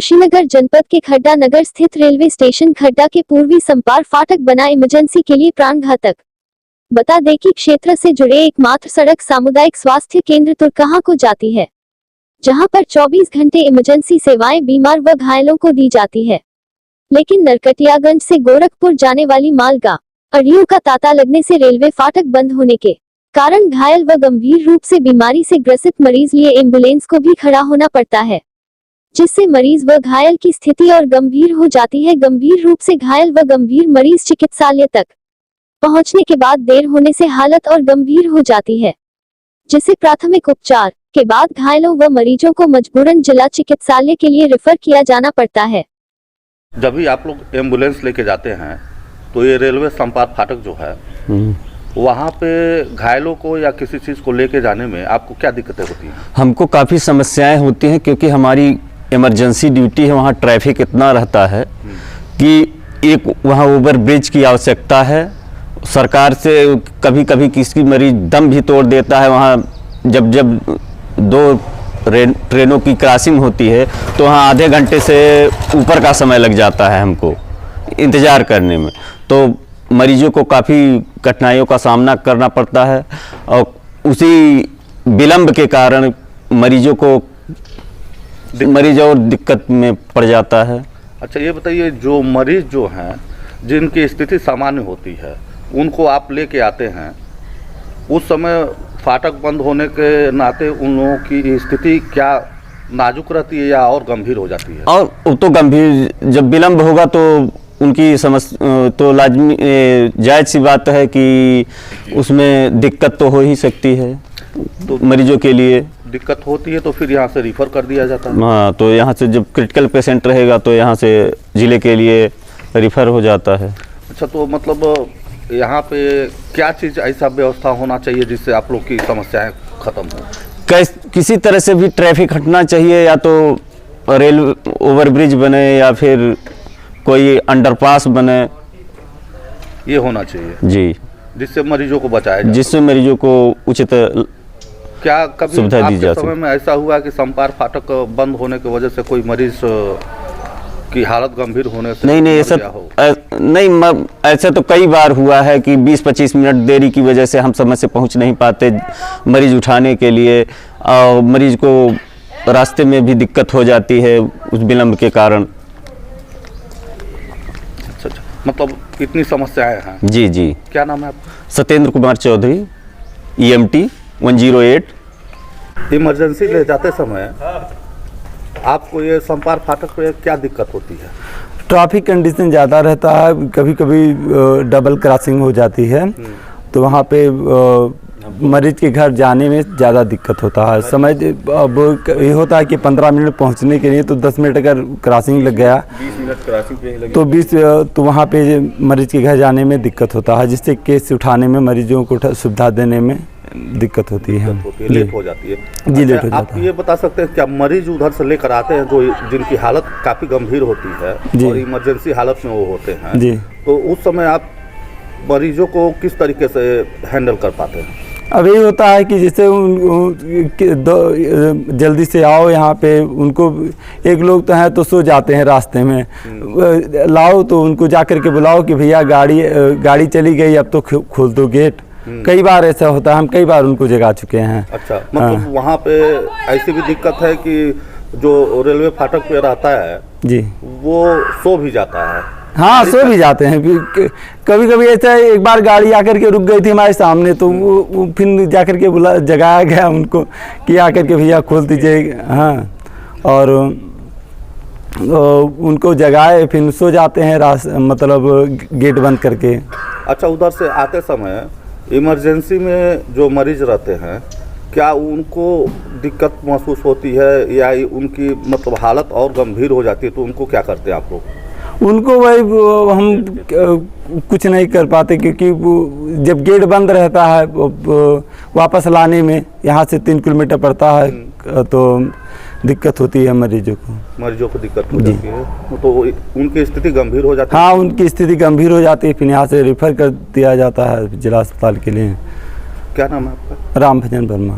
कुशीनगर जनपद के खड्डा नगर स्थित रेलवे स्टेशन खड्डा के पूर्वी संपार फाटक बना इमरजेंसी के लिए प्राणघातक। बता दें कि क्षेत्र से जुड़े एकमात्र सड़क सामुदायिक स्वास्थ्य केंद्र तुरकहा को जाती है, जहां पर 24 घंटे इमरजेंसी सेवाएं बीमार व घायलों को दी जाती है। लेकिन नरकटियागंज से गोरखपुर जाने वाली मालगाड़ी अड़ियों का तांता लगने से रेलवे फाटक बंद होने के कारण घायल व गंभीर रूप से बीमारी से ग्रसित मरीज लिए एम्बुलेंस को भी खड़ा होना पड़ता है, जिससे मरीज व घायल की स्थिति और गंभीर हो जाती है। गंभीर रूप से घायल व गंभीर मरीज चिकित्सालय तक पहुंचने के बाद देर होने से हालत और गंभीर हो जाती है, जिसे प्राथमिक उपचार के बाद घायलों व मरीजों को मजबूरन जिला चिकित्सालय के लिए रेफर किया जाना पड़ता है। जब भी आप लोग एम्बुलेंस लेके जाते हैं तो ये रेलवे संपार फाटक जो है वहाँ पे घायलों को या किसी चीज़ को लेके जाने में आपको क्या दिक्कतें होती हैं? हमको काफ़ी समस्याएं होती हैं, क्योंकि हमारी इमरजेंसी ड्यूटी है। वहाँ ट्रैफिक इतना रहता है कि एक वहाँ ओवर ब्रिज की आवश्यकता है। सरकार से कभी कभी किसी मरीज दम भी तोड़ देता है। वहाँ जब दो ट्रेनों की क्रॉसिंग होती है तो वहाँ आधे घंटे से ऊपर का समय लग जाता है हमको इंतज़ार करने में। तो मरीजों को काफ़ी कठिनाइयों का सामना करना पड़ता है और उसी विलंब के कारण मरीज और दिक्कत में पड़ जाता है। अच्छा, ये बताइए, जो मरीज जो हैं जिनकी स्थिति सामान्य होती है उनको आप लेके आते हैं, उस समय फाटक बंद होने के नाते उन लोगों की स्थिति क्या नाजुक रहती है या और गंभीर हो जाती है? और तो गंभीर, जब विलंब होगा तो उनकी समस्या तो लाजमी जायज़ सी बात है कि उसमें दिक्कत तो हो ही सकती है। तो मरीजों के लिए दिक्कत होती है तो फिर यहाँ से रिफ़र कर दिया जाता है। हाँ, तो यहाँ से जब क्रिटिकल पेशेंट रहेगा तो यहाँ से ज़िले के लिए रिफ़र हो जाता है। अच्छा, तो मतलब यहाँ पे क्या चीज़ ऐसा व्यवस्था होना चाहिए जिससे आप लोग की समस्याएं ख़त्म हो? किसी तरह से भी ट्रैफिक हटना चाहिए, या तो रेल ओवरब्रिज बने या फिर कोई अंडरपास बने, ये होना चाहिए जी, जिससे मरीजों को बचाया जाए, जिससे मरीजों को उचित क्या कभी सुविधा दी जा सके? समय में ऐसा हुआ कि संपार फाटक बंद होने की वजह से कोई मरीज की हालत गंभीर होने से नहीं ऐसा नहीं, ऐसा तो कई बार हुआ है कि 20-25 मिनट देरी की वजह से हम समय से पहुंच नहीं पाते मरीज उठाने के लिए, और मरीज को रास्ते में भी दिक्कत हो जाती है उस विलंब के कारण। अच्छा, मतलब इतनी समस्याएं हैं। जी। क्या नाम है आपका? सत्येंद्र कुमार चौधरी, EMT 108। इमरजेंसी ले जाते समय आपको ये संपार फाटक पे क्या दिक्कत होती है? ट्रैफिक कंडीशन ज़्यादा रहता है, कभी कभी डबल क्रॉसिंग हो जाती है, तो वहाँ पे मरीज के घर जाने में ज़्यादा दिक्कत होता है। समय अब ये होता है कि 15 मिनट पहुँचने के लिए, तो 10 मिनट अगर क्रॉसिंग लग गया 20 मिनट क्रॉसिंग पे लगे तो वहाँ पे मरीज के घर जाने में दिक्कत होता है, जिससे केस उठाने में मरीजों को सुविधा देने में दिक्कत होती है, लेट हो जाती है। जी, लेट हो आप जाता है। ये बता सकते हैं क्या मरीज उधर से लेकर आते हैं जो जिनकी हालत काफ़ी गंभीर होती है और इमरजेंसी हालत में वो होते हैं जी, तो उस समय आप मरीजों को किस तरीके से हैंडल कर पाते हैं? अब यही होता है कि जैसे जल्दी से आओ यहाँ पे, उनको एक लोग तो हैं तो सो जाते हैं रास्ते में, लाओ तो उनको जा कर के बुलाओ कि भैया गाड़ी चली गई, अब तो खोल दो गेट। कई बार ऐसा होता है, हम कई बार उनको जगा चुके हैं। अच्छा, मतलब वहाँ पे ऐसी भी दिक्कत है कि जो रेलवे फाटक पे रहता है जी, वो सो भी जाता है? हाँ, सो भी जाते हैं। कभी कभी ऐसा है, एक बार गाड़ी आकर के रुक गई थी हमारे सामने, तो वो फिर जाकर के जगाया गया उनको कि आकर के भैया खोल दीजिए। हाँ, और उनको जगाए, फिर सो जाते हैं मतलब गेट बंद करके। अच्छा, उधर से आते समय इमरजेंसी में जो मरीज रहते हैं, क्या उनको दिक्कत महसूस होती है या उनकी मतलब हालत और गंभीर हो जाती है, तो उनको क्या करते हैं आप लोग? उनको वही हम कुछ नहीं कर पाते, क्योंकि जब गेट बंद रहता है वापस लाने में यहाँ से 3 किलोमीटर पड़ता है, तो दिक्कत होती है मरीजों को दिक्कत हो जाती है, तो उनकी स्थिति गंभीर हो जाती है। हाँ, उनकी स्थिति गंभीर हो जाती है, फिर यहाँ से रेफर कर दिया जाता है जिला अस्पताल के लिए। क्या नाम है आपका? राम भजन वर्मा।